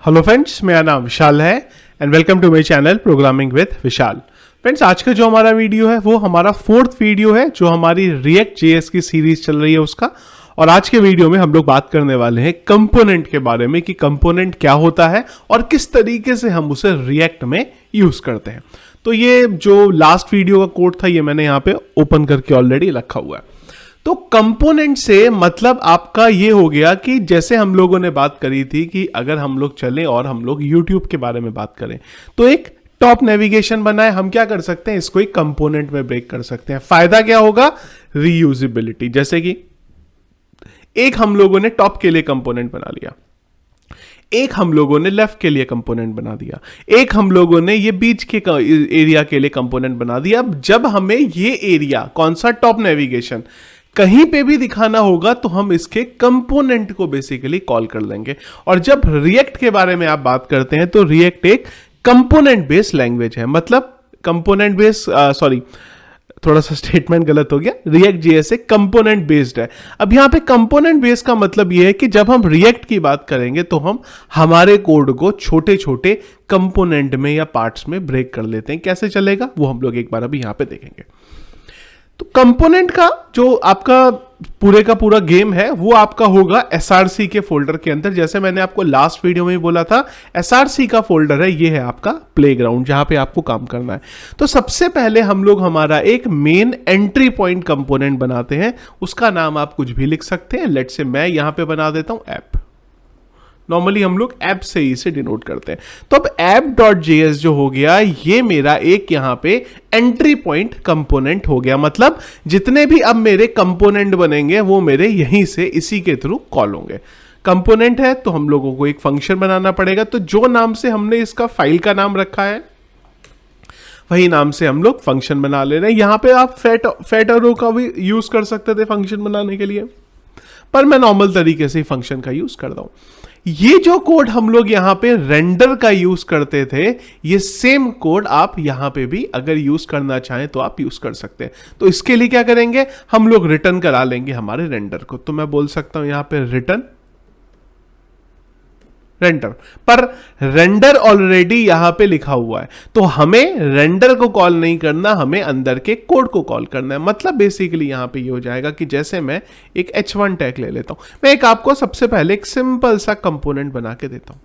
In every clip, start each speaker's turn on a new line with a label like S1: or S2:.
S1: Hello friends, मेरा नाम विशाल है and welcome to my channel programming with Vishal. Friends, आज का जो हमारा वीडियो है वो हमारा 4th वीडियो है जो हमारी रिएक्ट जेएस की सीरीज चल रही है उसका। और आज के वीडियो में हम लोग बात करने वाले हैं कंपोनेंट के बारे में कि कंपोनेंट क्या होता है और किस तरीके से हम उसे रिएक्ट में यूज करते हैं। तो ये जो लास्ट वीडियो का कोड था ये मैंने यहाँ पे ओपन करके ऑलरेडी रखा हुआ है। तो कंपोनेंट से मतलब आपका ये हो गया कि जैसे हम लोगों ने बात करी थी कि अगर हम लोग चलें और हम लोग YouTube के बारे में बात करें तो एक टॉप नेविगेशन बनाए, हम क्या कर सकते हैं, इसको एक कंपोनेंट में ब्रेक कर सकते हैं। फायदा क्या होगा, रीयूजेबिलिटी। जैसे कि एक हम लोगों ने टॉप के लिए कंपोनेंट बना लिया, एक हम लोगों ने लेफ्ट के लिए कंपोनेंट बना दिया, एक हम लोगों ने ये बीच के एरिया के लिए कंपोनेंट बना दिया। अब जब हमें ये एरिया कौन सा टॉप नेविगेशन कहीं पे भी दिखाना होगा तो हम इसके कंपोनेंट को बेसिकली कॉल कर लेंगे। और जब रिएक्ट के बारे में आप बात करते हैं तो रिएक्ट एक कंपोनेंट बेस्ड लैंग्वेज है। मतलब कंपोनेंट बेस्ड थोड़ा सा स्टेटमेंट गलत हो गया, रिएक्ट जेएस एक कंपोनेंट बेस्ड है। अब यहां पे कंपोनेंट बेस्ड का मतलब यह है कि जब हम रिएक्ट की बात करेंगे तो हम हमारे कोड को छोटे छोटे कंपोनेंट में या पार्ट्स में ब्रेक कर लेते हैं। कैसे चलेगा वो हम लोग एक बार अभी यहां पे देखेंगे। तो कंपोनेंट का जो आपका पूरे का पूरा गेम है वो आपका होगा एसआरसी के फोल्डर के अंदर। जैसे मैंने आपको लास्ट वीडियो में बोला था, एसआरसी का फोल्डर है, ये है आपका प्लेग्राउंड जहां पे आपको काम करना है। तो सबसे पहले हम लोग हमारा एक मेन एंट्री पॉइंट कंपोनेंट बनाते हैं। उसका नाम आप कुछ भी लिख सकते हैं। लेट्स से मैं यहां पे बना देता हूं ऐप। नॉर्मली हम लोग ऐप से ही इसे डिनोट करते हैं। तो अब app.js जो हो गया ये मेरा एक यहां पे एंट्री पॉइंट कंपोनेंट हो गया। मतलब जितने भी अब मेरे कंपोनेंट बनेंगे वो मेरे यहीं से इसी के थ्रू कॉल होंगे। कंपोनेंट है तो हम लोगों को एक फंक्शन बनाना पड़ेगा। तो जो नाम से हमने इसका फाइल का नाम रखा है वही नाम से हम लोग फंक्शन बना ले रहे हैं। यहां पे आप फेट और रो का भी यूज कर सकते थे फंक्शन बनाने के लिए, पर मैं नॉर्मल तरीके से फंक्शन का यूज करता हूं। ये जो कोड हम लोग यहां पे रेंडर का यूज करते थे, ये सेम कोड आप यहां पे भी अगर यूज करना चाहें तो आप यूज कर सकते हैं। तो इसके लिए क्या करेंगे, हम लोग रिटर्न करा लेंगे हमारे रेंडर को। तो मैं बोल सकता हूं यहां पे रिटर्न रेंडर, पर रेंडर ऑलरेडी यहां पे लिखा हुआ है तो हमें रेंडर को कॉल नहीं करना, हमें अंदर के कोड को कॉल करना है। मतलब बेसिकली यहां पे ये हो जाएगा कि जैसे मैं एक h1 टैग ले लेता हूं, मैं एक आपको सबसे पहले एक सिंपल सा कंपोनेंट बना के देता हूं।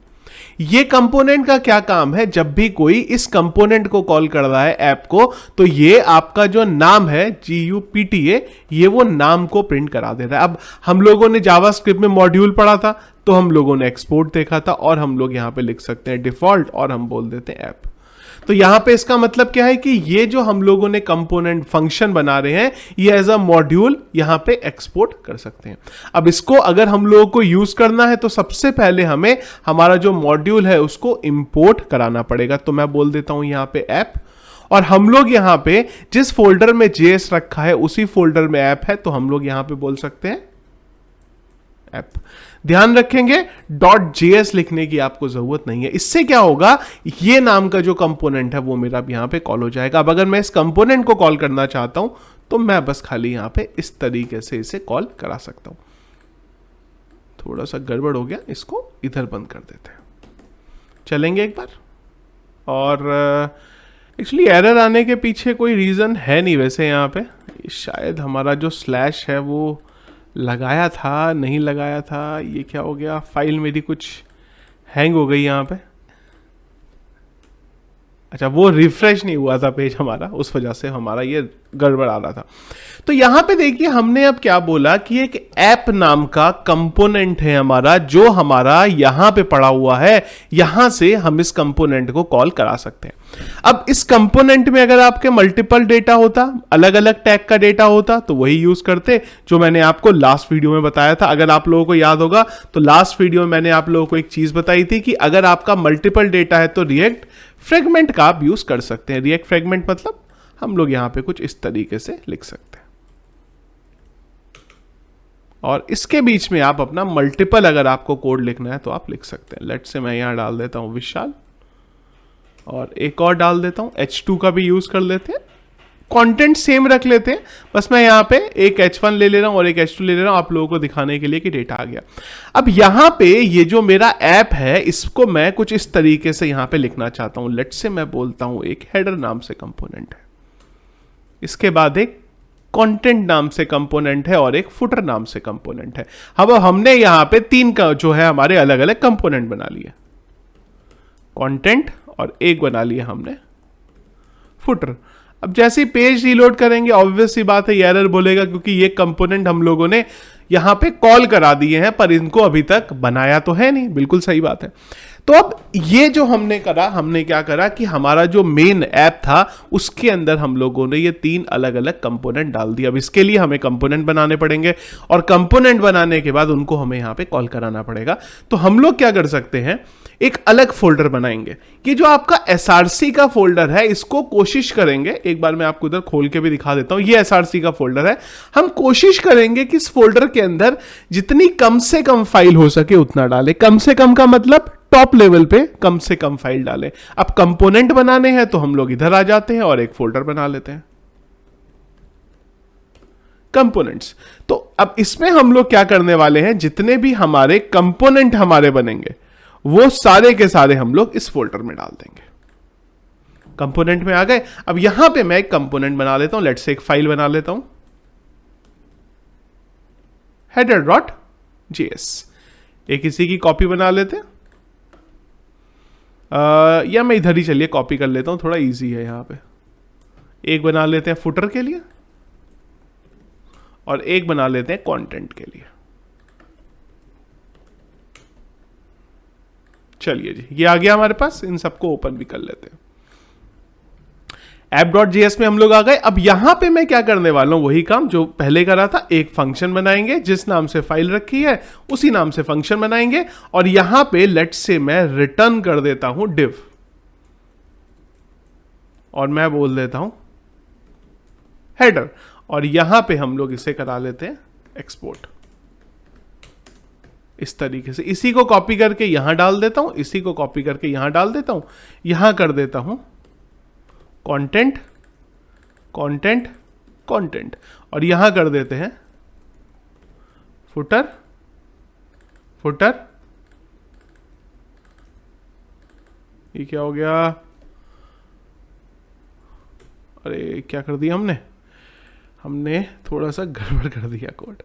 S1: ये कंपोनेंट का क्या काम है, जब भी कोई इस कंपोनेंट को कॉल कर रहा है ऐप को, तो ये आपका जो नाम है GUPTA, ये वो नाम को प्रिंट करा दे रहा है। अब हम लोगों ने जावास्क्रिप्ट में मॉड्यूल पढ़ा था तो हम लोगों ने एक्सपोर्ट देखा था और हम लोग यहां पे लिख सकते हैं डिफॉल्ट और हम बोल देते हैं ऐप। तो यहां पे इसका मतलब क्या है कि ये जो हम लोगों ने कंपोनेंट फंक्शन बना रहे हैं ये एज अ मॉड्यूल यहां पे एक्सपोर्ट कर सकते हैं। अब इसको अगर हम लोगों को यूज करना है तो सबसे पहले हमें हमारा जो मॉड्यूल है उसको इंपोर्ट कराना पड़ेगा। तो मैं बोल देता हूं यहां पे ऐप, और हम लोग यहां पे जिस फोल्डर में जेएस रखा है उसी फोल्डर में ऐप है, तो हम लोग यहां पे बोल सकते हैं ऐप। ध्यान रखेंगे .js लिखने की आपको जरूरत नहीं है। इससे क्या होगा, ये नाम का जो कंपोनेंट है वो मेरा यहां पे कॉल हो जाएगा। अब अगर मैं इस कंपोनेंट को कॉल करना चाहता हूं तो मैं बस खाली यहां पे इस तरीके से इसे कॉल करा सकता हूं। थोड़ा सा गड़बड़ हो गया, इसको इधर बंद कर देते हैं। चलेंगे एक बार। और एक्चुअली एरर आने के पीछे कोई रीजन है नहीं वैसे। यहां पे शायद हमारा जो स्लैश है वो लगाया था, नहीं लगाया था, ये क्या हो गया, फाइल मेरी कुछ हैंग हो गई यहाँ पे। अच्छा, वो रिफ्रेश नहीं हुआ था पेज हमारा, उस वजह से हमारा ये गड़बड़ आ रहा था। तो यहां पे देखिए हमने अब क्या बोला कि एक ऐप नाम का कंपोनेंट है हमारा जो हमारा यहां पे पड़ा हुआ है, यहां से हम इस कंपोनेंट को कॉल करा सकते हैं। अब इस कंपोनेंट में अगर आपके मल्टीपल डेटा होता, अलग अलग टैग का डेटा होता, तो वही यूज करते जो मैंने आपको लास्ट वीडियो में बताया था। अगर आप लोगों को याद होगा तो लास्ट वीडियो में मैंने आप लोगों को एक चीज बताई थी कि अगर आपका मल्टीपल डेटा है तो रिएक्ट फ्रेगमेंट का आप यूज कर सकते हैं। रिएक्ट फ्रेगमेंट मतलब हम लोग यहां पे कुछ इस तरीके से लिख सकते हैं और इसके बीच में आप अपना मल्टीपल अगर आपको कोड लिखना है तो आप लिख सकते हैं। लेट्स से मैं यहां डाल देता हूं विशाल और एक और डाल देता हूं, H2 का भी यूज कर लेते हैं। कंटेंट सेम रख लेते हैं, बस मैं यहाँ पे एक H1 ले ले रहा हूँ और एक H2 ले ले रहा हूँ आप लोगों को दिखाने के लिए कि डेटा आ गया। अब यहाँ पे ये जो मेरा ऐप है इसको मैं कुछ इस तरीके से यहाँ पे लिखना चाहता हूँ। लेट्स से मैं बोलता हूँ एक हेडर नाम से कंपोनेंट है, इसके बाद एक कंटेंट नाम से कंपोनेंट है और एक फुटर नाम से कंपोनेंट है। अब हमने यहाँ पे तीन का जो है हमारे अलग अलग कंपोनेंट बना लिए, कंटेंट और एक बना लिया हमने फुटर। अब जैसे ही पेज रीलोड करेंगे ऑब्वियस सी बात है ये एरर बोलेगा, क्योंकि ये कंपोनेंट हम लोगों ने यहां पे कॉल करा दिए हैं पर इनको अभी तक बनाया तो है नहीं। बिल्कुल सही बात है। तो अब ये जो हमने करा, हमने क्या करा कि हमारा जो मेन ऐप था उसके अंदर हम लोगों ने ये तीन अलग अलग कंपोनेंट डाल दिया। अब इसके लिए हमें कंपोनेंट बनाने पड़ेंगे और कंपोनेंट बनाने के बाद उनको हमें यहां पे कॉल कराना पड़ेगा। तो हम लोग क्या कर सकते हैं, एक अलग फोल्डर बनाएंगे कि जो आपका एसआरसी का फोल्डर है इसको कोशिश करेंगे, एक बार मैं आपको उधर खोल के भी दिखा देता हूं। ये एसआरसी का फोल्डर है, हम कोशिश करेंगे कि इस फोल्डर के अंदर जितनी कम से कम फाइल हो सके उतना डालें। कम से कम का मतलब टॉप लेवल पे कम से कम फाइल डालें। अब कंपोनेंट बनाने हैं तो हम लोग इधर आ जाते हैं और एक फोल्डर बना लेते हैं कंपोनेंट्स। तो अब इसमें हम लोग क्या करने वाले हैं, जितने भी हमारे कंपोनेंट हमारे बनेंगे वो सारे के सारे हम लोग इस फोल्डर में डाल देंगे। कंपोनेंट में आ गए। अब यहां पे मैं एक कंपोनेंट बना लेता हूं, लेट्स से एक फाइल बना लेता हूं header.js। एक इसी की कॉपी बना लेते हैं, या मैं इधर ही चलिए कॉपी कर लेता हूं, थोड़ा इजी है। यहां पे एक बना लेते हैं फुटर के लिए और एक बना लेते हैं कंटेंट के लिए। चलिए जी, ये आ गया हमारे पास। इन सबको ओपन भी कर लेते हैं। app.js में हम लोग आ गए। अब यहां पे मैं क्या करने वाला हूं, वही काम जो पहले करा था। एक फंक्शन बनाएंगे, जिस नाम से फाइल रखी है उसी नाम से फंक्शन बनाएंगे और यहां पे लेट्स से मैं रिटर्न कर देता हूं div और मैं बोल देता हूं हेडर और यहां पे हम लोग इसे करा लेते हैं एक्सपोर्ट इस तरीके से। इसी को कॉपी करके यहां डाल देता हूं, इसी को कॉपी करके यहां डाल देता हूं, यहां कर देता हूं कंटेंट कंटेंट कंटेंट और यहां कर देते हैं फुटर फुटर। ये क्या हो गया, अरे क्या कर दिया हमने थोड़ा सा गड़बड़ कर दिया कोड।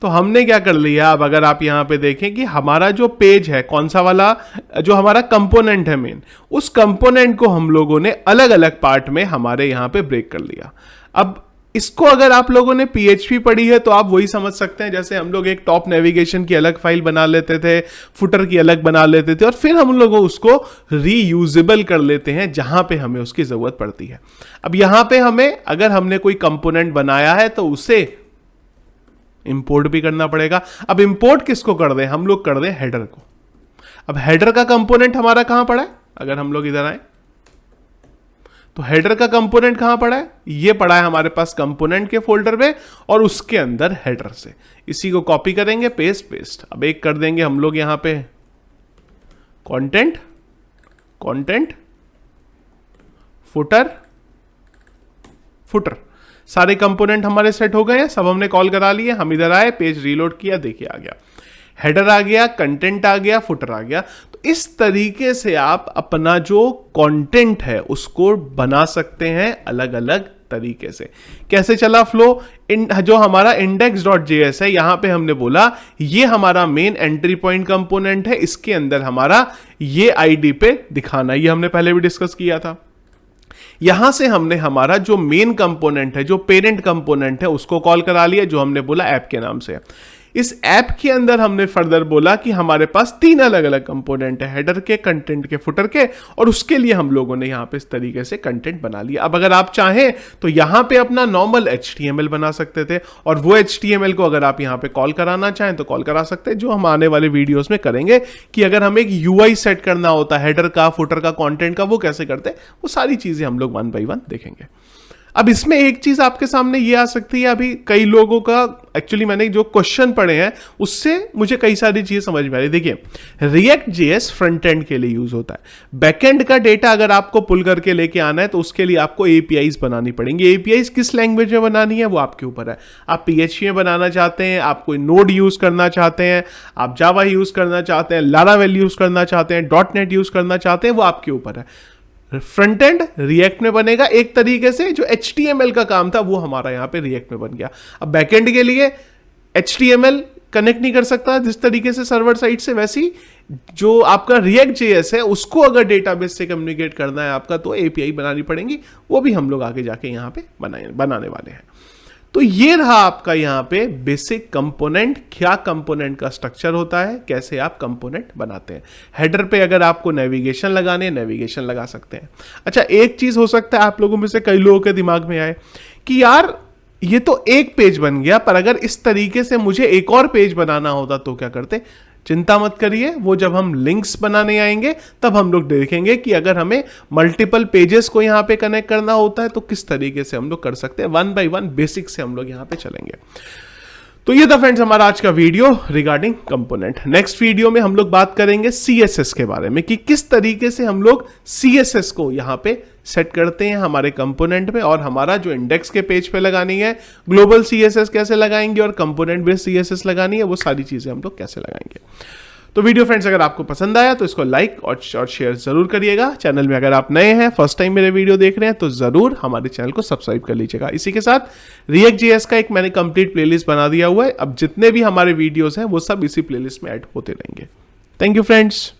S1: तो हमने क्या कर लिया, अब अगर आप यहां पे देखें कि हमारा जो पेज है कौन सा वाला, जो हमारा कंपोनेंट है मेन, उस कंपोनेंट को हम लोगों ने अलग अलग पार्ट में हमारे यहां पे ब्रेक कर लिया। अब इसको अगर आप लोगों ने PHP पढ़ी है तो आप वही समझ सकते हैं, जैसे हम लोग एक टॉप नेविगेशन की अलग फाइल बना लेते थे, फुटर की अलग बना लेते थे और फिर हम लोग उसको रीयूजेबल कर लेते हैं जहां पे हमें उसकी जरूरत पड़ती है। अब यहां पे हमें, अगर हमने कोई कंपोनेंट बनाया है तो उसे इंपोर्ट भी करना पड़ेगा। अब इंपोर्ट किसको कर दें, हम लोग कर दें हेडर को। अब हेडर का कंपोनेंट हमारा कहां पड़ा है, अगर हम लोग इधर आए तो हेडर का कंपोनेंट कहां पड़ा है, ये पड़ा है हमारे पास कंपोनेंट के फोल्डर में और उसके अंदर हेडर से। इसी को कॉपी करेंगे, पेस्ट पेस्ट। अब एक कर देंगे हम लोग यहां पे कंटेंट कंटेंट फुटर फुटर। सारे कंपोनेंट हमारे सेट हो गए हैं, सब हमने कॉल करा लिए। हम इधर आए, पेज रीलोड किया, देखिए आ गया हेडर आ गया, कंटेंट आ गया, फुटर आ गया। तो इस तरीके से आप अपना जो कंटेंट है उसको बना सकते हैं अलग अलग तरीके से। कैसे चला फ्लो, जो हमारा index.js है यहां पे हमने बोला ये हमारा मेन एंट्री पॉइंट कंपोनेंट है, इसके अंदर हमारा ये आईडी पे दिखाना, ये हमने पहले भी डिस्कस किया था। यहां से हमने हमारा जो मेन कंपोनेंट है, जो पेरेंट कंपोनेंट है, उसको कॉल करा लिया, जो हमने बोला ऐप के नाम से। इस ऐप के अंदर हमने फर्दर बोला कि हमारे पास तीन अलग अलग कंपोनेंट है, हेडर के, कंटेंट के, फुटर के, और उसके लिए हम लोगों ने यहां पे इस तरीके से कंटेंट बना लिया। अब अगर आप चाहें तो यहां पे अपना नॉर्मल HTML बना सकते थे और वो HTML को अगर आप यहां पे कॉल कराना चाहें तो कॉल करा सकते हैं, जो हम आने वाले वीडियोस में करेंगे कि अगर हमें एक UI सेट करना होता है हेडर का, फुटर का, कंटेंट का, वो कैसे करते हैं, वो सारी चीजें हम लोग 1 by 1 देखेंगे। अब इसमें एक चीज आपके सामने ये आ सकती है, अभी कई लोगों का एक्चुअली मैंने जो क्वेश्चन पढ़े हैं उससे मुझे कई सारी चीजें समझ में आ रही। देखिए, रिएक्ट जेएस फ्रंट एंड के लिए यूज होता है। बैकएंड का डेटा अगर आपको पुल करके लेके आना है तो उसके लिए आपको एपीआईज बनानी पड़ेंगी। एपीआईज किस लैंग्वेज में बनानी है वो आपके ऊपर है। आप पीएचपी में बनाना चाहते हैं, आप कोई नोड यूज करना चाहते हैं, आप जावा यूज करना चाहते हैं, लारावेल यूज करना चाहते हैं, डॉट नेट यूज करना चाहते हैं, वो आपके ऊपर है। फ्रंट एंड रिएक्ट में बनेगा एक तरीके से, जो HTML का काम था वो हमारा यहां पे रिएक्ट में बन गया। अब बैकएंड के लिए HTML कनेक्ट नहीं कर सकता जिस तरीके से सर्वर साइड से, वैसी जो आपका रिएक्ट जेएस है उसको अगर डेटाबेस से कम्युनिकेट करना है आपका तो एपीआई बनानी पड़ेंगी। वो भी हम लोग आगे जाके यहां पे बनाने वाले हैं। तो ये रहा आपका यहां पे बेसिक कंपोनेंट, क्या कंपोनेंट का स्ट्रक्चर होता है, कैसे आप कंपोनेंट बनाते हैं। हेडर पे अगर आपको नेविगेशन लगाने, नेविगेशन लगा सकते हैं। अच्छा, एक चीज हो सकता है आप लोगों में से कई लोगों के दिमाग में आए कि यार ये तो एक पेज बन गया, पर अगर इस तरीके से मुझे एक और पेज बनाना होता तो क्या करते। चिंता मत करिए, वो जब हम लिंक्स बनाने आएंगे तब हम लोग देखेंगे कि अगर हमें मल्टीपल पेजेस को यहां पे कनेक्ट करना होता है तो किस तरीके से हम लोग कर सकते हैं। 1 by 1 बेसिक से हम लोग यहां पे चलेंगे। तो ये था फ्रेंड्स हमारा आज का video regarding component. Next video में हम लोग बात करेंगे सीएसएस के बारे में कि किस तरीके से हम लोग सीएसएस को यहां पे सेट करते हैं हमारे कंपोनेंट में, और हमारा जो इंडेक्स के पेज पे लगानी है ग्लोबल सीएसएस कैसे लगाएंगे और कंपोनेंट बेस्ड सीएसएस लगानी है, वो सारी चीजें हम लोग कैसे लगाएंगे। तो वीडियो फ्रेंड्स अगर आपको पसंद आया तो इसको लाइक और शेयर जरूर करिएगा। चैनल में अगर आप नए हैं, फर्स्ट टाइम मेरे वीडियो देख रहे हैं, तो जरूर हमारे चैनल को सब्सक्राइब कर लीजिएगा। इसी के साथ रिएक्ट जेएस का एक मैंने कंप्लीट प्लेलिस्ट बना दिया हुआ है। अब जितने भी हमारे वीडियोस हैं वो सब इसी प्लेलिस्ट में ऐड होते रहेंगे। Thank you friends.